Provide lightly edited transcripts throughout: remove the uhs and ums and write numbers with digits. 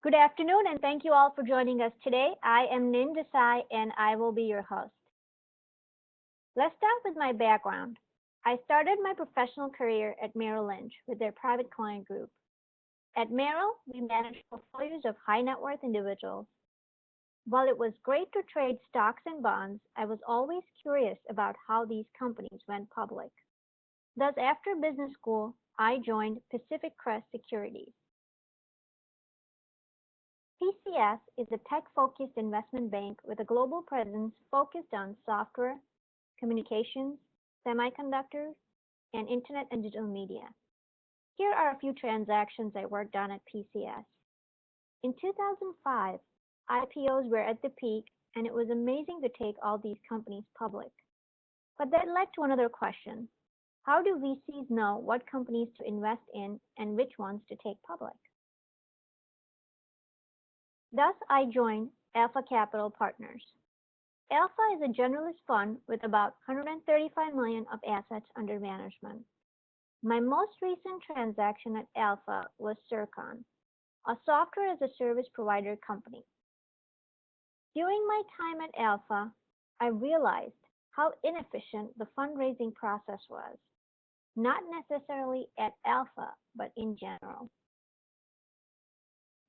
Good afternoon, and thank you all for joining us today. I am Nin Desai, and I will be your host. Let's start with my background. I started my professional career at Merrill Lynch with their private client group. At Merrill, we managed portfolios of high net worth individuals. While it was great to trade stocks and bonds, I was always curious about how these companies went public. Thus, after business school, I joined Pacific Crest Securities. PCS is a tech-focused investment bank with a global presence focused on software, communications, semiconductors, and internet and digital media. Here are a few transactions I worked on at PCS. In 2005, IPOs were at the peak, and it was amazing to take all these companies public. But that led to another question. How do VCs know what companies to invest in and which ones to take public? Thus, I joined Alpha Capital Partners. Alpha is a generalist fund with about 135 million of assets under management. My most recent transaction at Alpha was SYRCON, a software as a service provider company. During my time at Alpha, I realized how inefficient the fundraising process was, not necessarily at Alpha, but in general.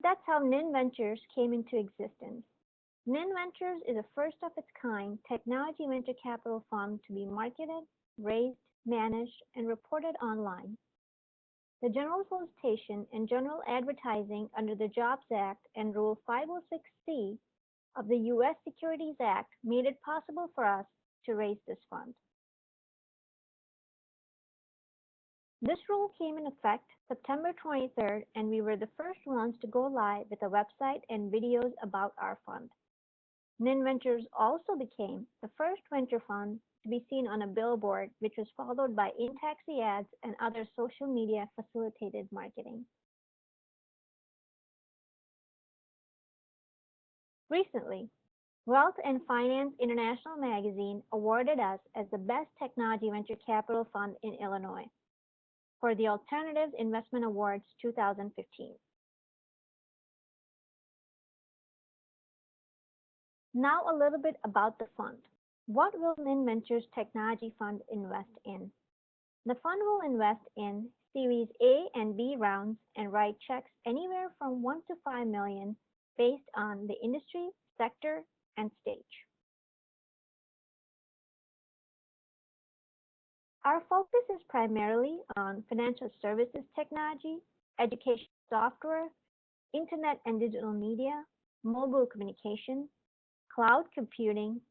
That's how NIN Ventures came into existence. NIN Ventures is a first of its kind technology venture capital fund to be marketed, raised, managed, and reported online. The general solicitation and general advertising under the Jobs Act and Rule 506(c) of the U.S. Securities Act made it possible for us to raise this fund. This rule came in effect September 23rd, and we were the first ones to go live with a website and videos about our fund. NIN Ventures also became the first venture fund to be seen on a billboard, which was followed by in-taxi ads and other social media facilitated marketing. Recently, Wealth and Finance International magazine awarded us as the best technology venture capital fund in Illinois for the Alternatives Investment Awards 2015. Now a little bit about the fund. What will NIN Ventures Technology Fund invest in? The fund will invest in Series A and B rounds and write checks anywhere from 1 to 5 million based on the industry, sector, and stage. Our focus is primarily on financial services technology, education software, internet and digital media, mobile communication, cloud computing,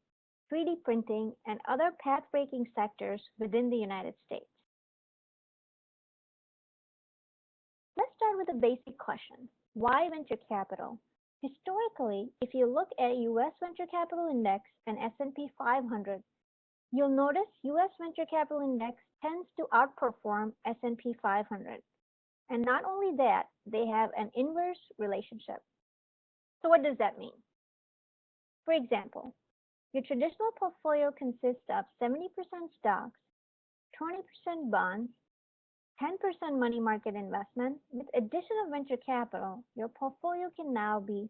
3D printing, and other path-breaking sectors within the United States. Let's start with a basic question. Why venture capital? Historically, if you look at U.S. Venture Capital Index and S&P 500, you'll notice U.S. Venture Capital Index tends to outperform S&P 500. And not only that, they have an inverse relationship. So what does that mean? For example, your traditional portfolio consists of 70% stocks, 20% bonds, 10% money market investment. With addition of venture capital, your portfolio can now be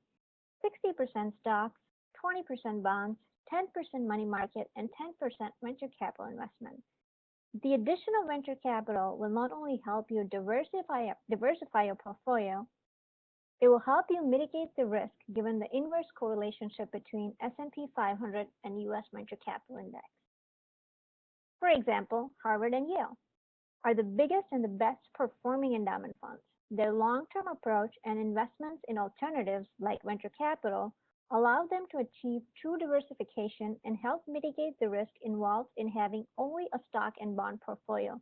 60% stocks, 20% bonds, 10% money market, and 10% venture capital investment. The addition of venture capital will not only help you diversify your portfolio, it will help you mitigate the risk given the inverse correlation between S&P 500 and U.S. Venture Capital Index. For example, Harvard and Yale are the biggest and the best performing endowment funds. Their long-term approach and investments in alternatives like venture capital allow them to achieve true diversification and help mitigate the risk involved in having only a stock and bond portfolio.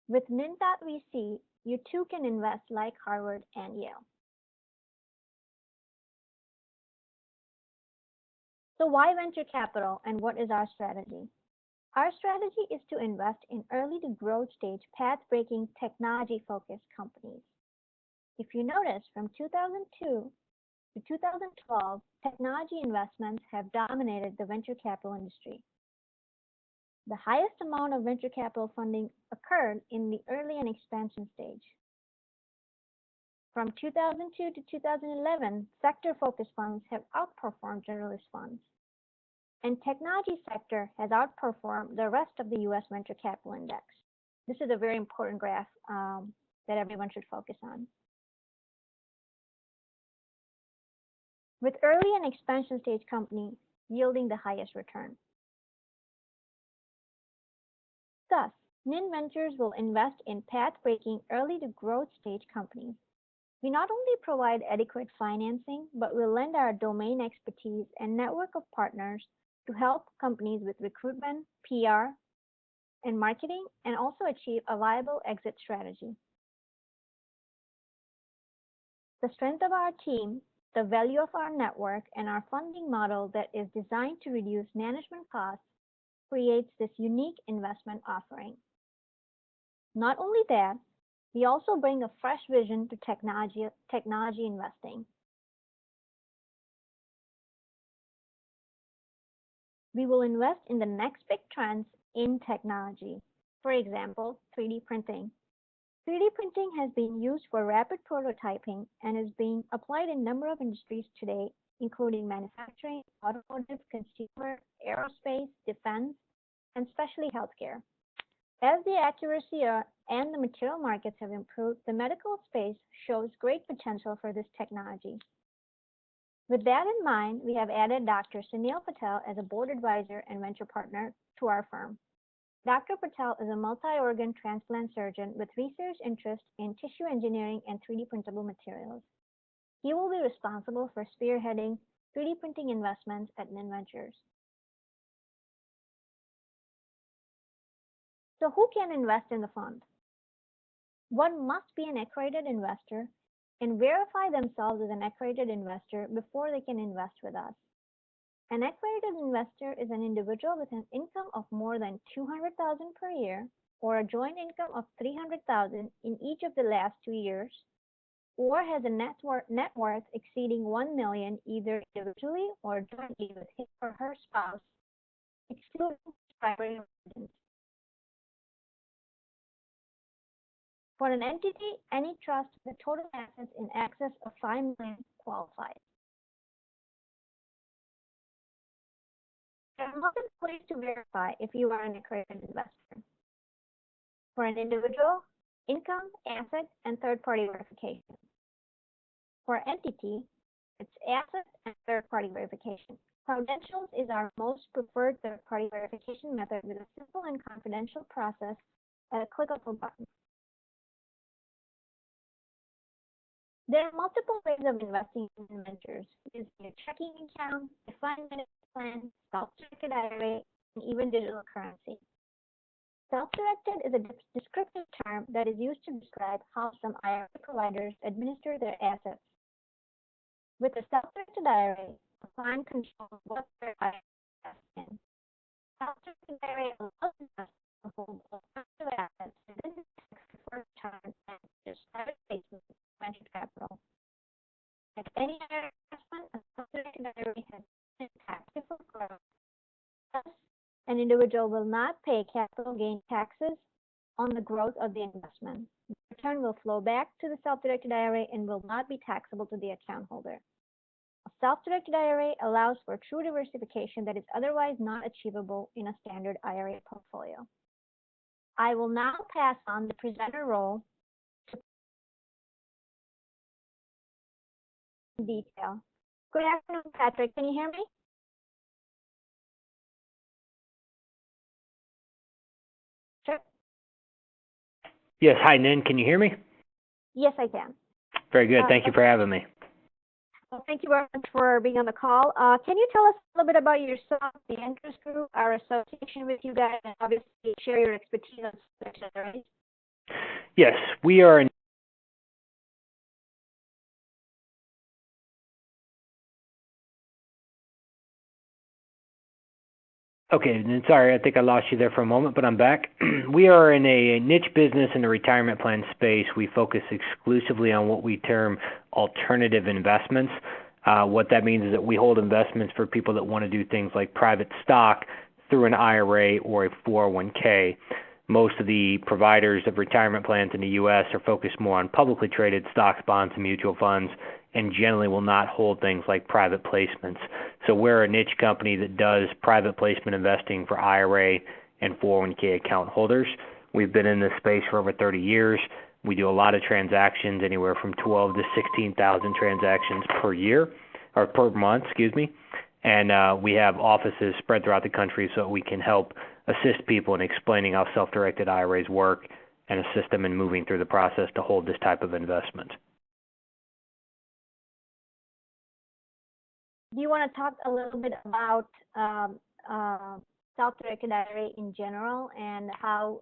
With Nin.VC, you too can invest like Harvard and Yale. So why venture capital and what is our strategy? Our strategy is to invest in early to growth stage path-breaking technology-focused companies. If you notice, from 2002 to 2012, technology investments have dominated the venture capital industry. The highest amount of venture capital funding occurred in the early and expansion stage. From 2002 to 2011, sector-focused funds have outperformed generalist funds, and technology sector has outperformed the rest of the U.S. venture capital index. This is a very important graph that everyone should focus on. With early and expansion stage companies yielding the highest return. Thus, NIN Ventures will invest in path-breaking early to growth stage companies. We not only provide adequate financing, but will lend our domain expertise and network of partners to help companies with recruitment, PR, and marketing, and also achieve a viable exit strategy. The strength of our team, the value of our network, and our funding model that is designed to reduce management costs creates this unique investment offering. Not only that, we also bring a fresh vision to technology investing. We will invest in the next big trends in technology. For example, 3D printing. 3D printing has been used for rapid prototyping and is being applied in a number of industries today, including manufacturing, automotive, consumer, aerospace, defense, and especially healthcare. As the accuracy and the material markets have improved, the medical space shows great potential for this technology. With that in mind, we have added Dr. Sunil Patel as a board advisor and venture partner to our firm. Dr. Patel is a multi-organ transplant surgeon with research interest in tissue engineering and 3D printable materials. He will be responsible for spearheading 3D printing investments at NIN Ventures. So who can invest in the fund? One must be an accredited investor and verify themselves as an accredited investor before they can invest with us. An accredited investor is an individual with an income of more than $200,000 per year or a joint income of $300,000 in each of the last 2 years, or has a net worth exceeding $1 million either individually or jointly with his or her spouse, excluding primary residence. For an entity, any trust with total assets in excess of $5 million qualifies. There are multiple ways to verify if you are an accredited investor. For an individual, income, asset, and third-party verification. For entity, it's asset and third-party verification. Credentials is our most preferred third-party verification method with a simple and confidential process at a click of a button. There are multiple ways of investing in ventures, using a checking account, defined benefit plan, self-directed IRA, and even digital currency. Self-directed is a descriptive term that is used to describe how some IRA providers administer their assets. With a self-directed IRA, the plan controls what their IRA invests in. Self-directed IRA allows investors to hold alternative assets within the tax-deferred return and just private placement venture capital. Like any other investment, a self-directed IRA has tax-deferred growth. Thus, an individual will not pay capital gain taxes on the growth of the investment. The return will flow back to the self-directed IRA and will not be taxable to the account holder. A self-directed IRA allows for true diversification that is otherwise not achievable in a standard IRA portfolio. I will now pass on the presenter role in detail. Good afternoon, Patrick. Can you hear me? Sure. Yes. Hi, Nin. Can you hear me? Yes, I can. Very good. Thank you for having me. Well, thank you very much for being on the call. Can you tell us a little bit about yourself, the Entrust Group, our association with you guys, and obviously share your expertise on subject areas? Yes, we are an Okay, and sorry, I think I lost you there for a moment, but I'm back. We are in a niche business in the retirement plan space. We focus exclusively on what we term alternative investments. What that means is that we hold investments for people that want to do things like private stock through an IRA or a 401k. Most of the providers of retirement plans in the U.S. are focused more on publicly traded stocks, bonds, and mutual funds, and generally will not hold things like private placements. So we're a niche company that does private placement investing for IRA and 401k account holders. We've been in this space for over 30 years. We do a lot of transactions, anywhere from 12 to 16,000 transactions per year, or per month, and we have offices spread throughout the country so we can help assist people in explaining how self-directed IRAs work and assist them in moving through the process to hold this type of investment. Do you want to talk a little bit about self-directed IRA in general and how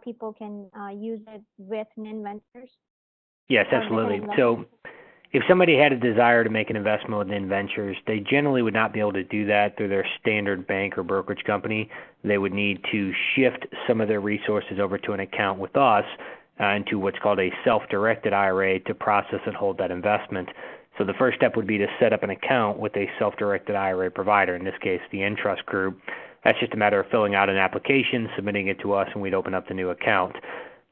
people can use it with NIN Ventures? Yes, absolutely. So if somebody had a desire to make an investment with NIN Ventures, they generally would not be able to do that through their standard bank or brokerage company. They would need to shift some of their resources over to an account with us into what's called a self-directed IRA to process and hold that investment. So the first step would be to set up an account with a self-directed IRA provider, in this case the Entrust Group. That's just a matter of filling out an application, submitting it to us, and we'd open up the new account.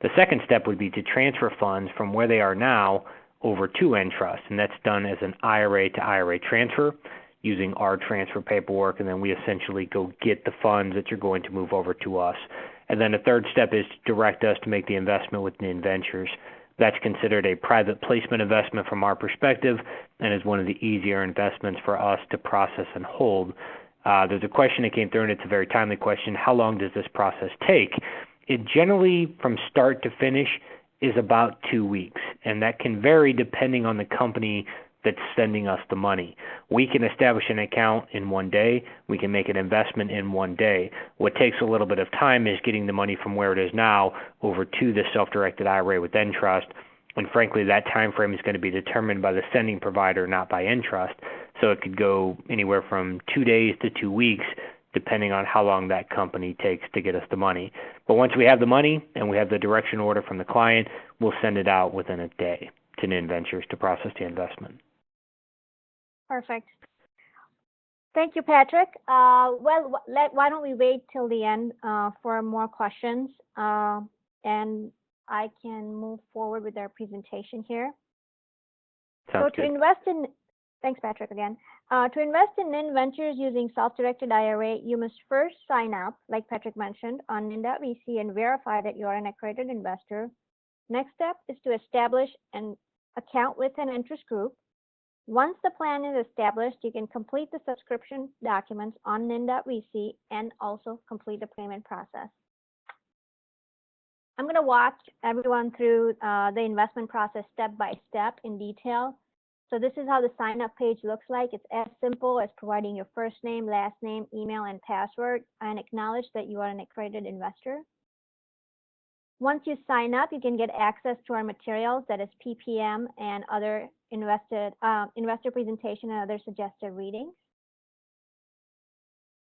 The second step would be to transfer funds from where they are now over to Entrust, and that's done as an IRA to IRA transfer using our transfer paperwork, and then we essentially go get the funds that you're going to move over to us. And then the third step is to direct us to make the investment with NIN Ventures. That's considered a private placement investment from our perspective and is one of the easier investments for us to process and hold. There's a question that came through, and it's a very timely question. How long does this process take? It generally, from start to finish, is about 2 weeks, and that can vary depending on the company that's sending us the money. We can establish an account in 1 day. We can make an investment in 1 day. What takes a little bit of time is getting the money from where it is now over to the self-directed IRA with Entrust, and frankly, that time frame is going to be determined by the sending provider, not by Entrust. So it could go anywhere from 2 days to 2 weeks, depending on how long that company takes to get us the money. But once we have the money and we have the direction order from the client, we'll send it out within a day to NIN Ventures to process the investment. Perfect. Thank you, Patrick. Why don't we wait till the end for more questions, and I can move forward with our presentation here. Sounds good. Thanks, Patrick, again. To invest in NIN Ventures using self-directed IRA, you must first sign up, like Patrick mentioned, on NIN.VC and verify that you are an accredited investor. Next step is to establish an account with an Entrust Group. Once the plan is established, you can complete the subscription documents on NIN.VC and also complete the payment process. I'm going to walk everyone through the investment process step by step in detail. So this is how the sign-up page looks like. It's as simple as providing your first name, last name, email, and password, and acknowledge that you are an accredited investor. Once you sign up, you can get access to our materials, that is PPM and other investor presentation and other suggested readings.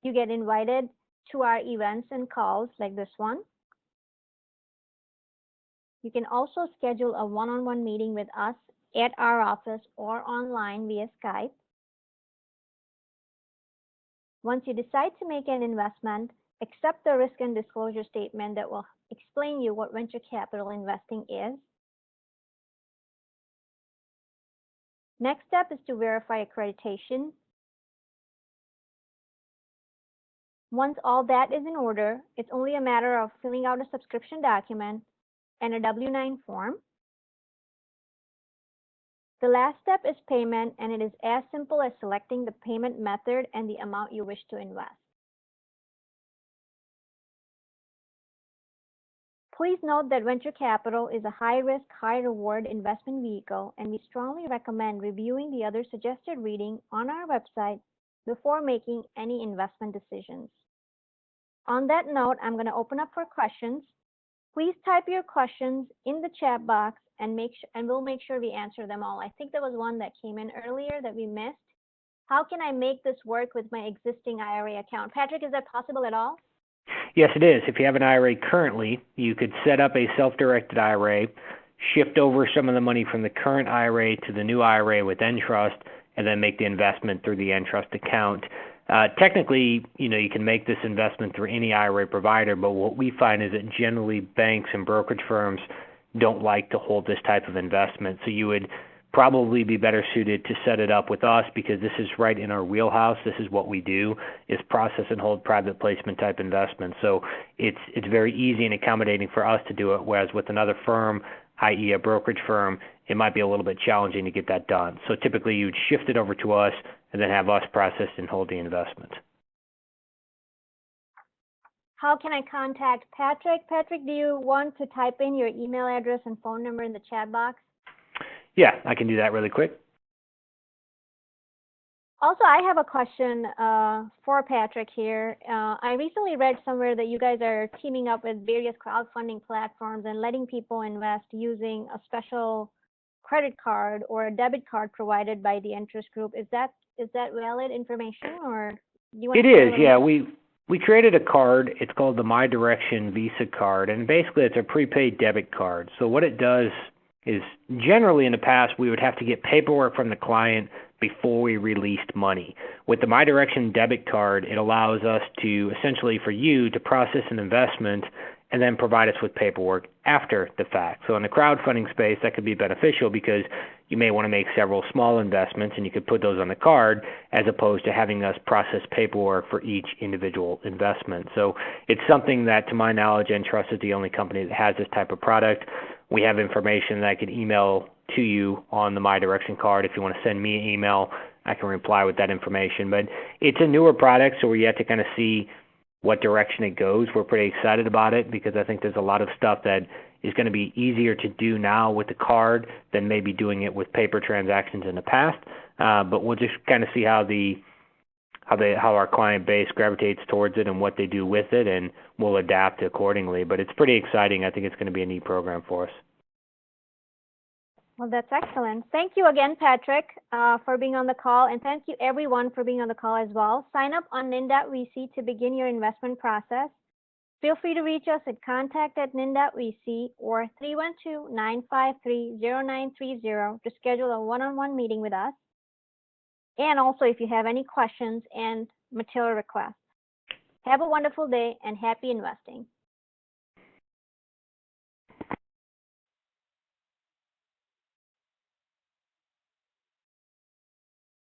You get invited to our events and calls like this one. You can also schedule a one-on-one meeting with us at our office or online via Skype. Once you decide to make an investment, accept the risk and disclosure statement that will explain you what venture capital investing is. Next step is to verify accreditation. Once all that is in order, it's only a matter of filling out a subscription document and a W-9 form. The last step is payment, and it is as simple as selecting the payment method and the amount you wish to invest. Please note that venture capital is a high-risk, high-reward investment vehicle, and we strongly recommend reviewing the other suggested reading on our website before making any investment decisions. On that note, I'm going to open up for questions. Please type your questions in the chat box and we'll make sure we answer them all. I think there was one that came in earlier that we missed. How can I make this work with my existing IRA account? Patrick, is that possible at all? Yes, it is. If you have an IRA currently, you could set up a self-directed IRA, shift over some of the money from the current IRA to the new IRA with Entrust, and then make the investment through the Entrust account. Technically, you can make this investment through any IRA provider, but what we find is that generally banks and brokerage firms don't like to hold this type of investment. So you would probably be better suited to set it up with us because this is right in our wheelhouse. This is what we do, is process and hold private placement type investments. So it's very easy and accommodating for us to do it, whereas with another firm, i.e. a brokerage firm, it might be a little bit challenging to get that done. So typically you'd shift it over to us and then have us process and hold the investment. How can I contact Patrick? Patrick, do you want to type in your email address and phone number in the chat box? Yeah, I can do that really quick. Also, I have a question for Patrick here. I recently read somewhere that you guys are teaming up with various crowdfunding platforms and letting people invest using a special credit card or a debit card provided by the Entrust Group. Is that valid information, or do you want It to is, yeah. We created a card. It's called the My Direction Visa card, and basically it's a prepaid debit card. So what it does is generally in the past we would have to get paperwork from the client before we released money. With the My Direction debit card, it allows us to essentially for you to process an investment and then provide us with paperwork after the fact. So in the crowdfunding space, that could be beneficial because you may want to make several small investments and you could put those on the card as opposed to having us process paperwork for each individual investment. So it's something that, to my knowledge, Entrust is the only company that has this type of product. We have information that I could email to you on the My Direction card. If you want to send me an email, I can reply with that information. But it's a newer product, so we're yet to kind of see what direction it goes. We're pretty excited about it because I think there's a lot of stuff that is going to be easier to do now with the card than maybe doing it with paper transactions in the past. But we'll just kind of see how our client base gravitates towards it and what they do with it, and we'll adapt accordingly. But it's pretty exciting. I think it's going to be a neat program for us. Well, that's excellent. Thank you again, Patrick, for being on the call, and thank you everyone for being on the call as well. Sign up on NIN.VC to begin your investment process. Feel free to reach us at contact@nin.vc or 312-953-0930 to schedule a one-on-one meeting with us. And also if you have any questions and material requests. Have a wonderful day and happy investing.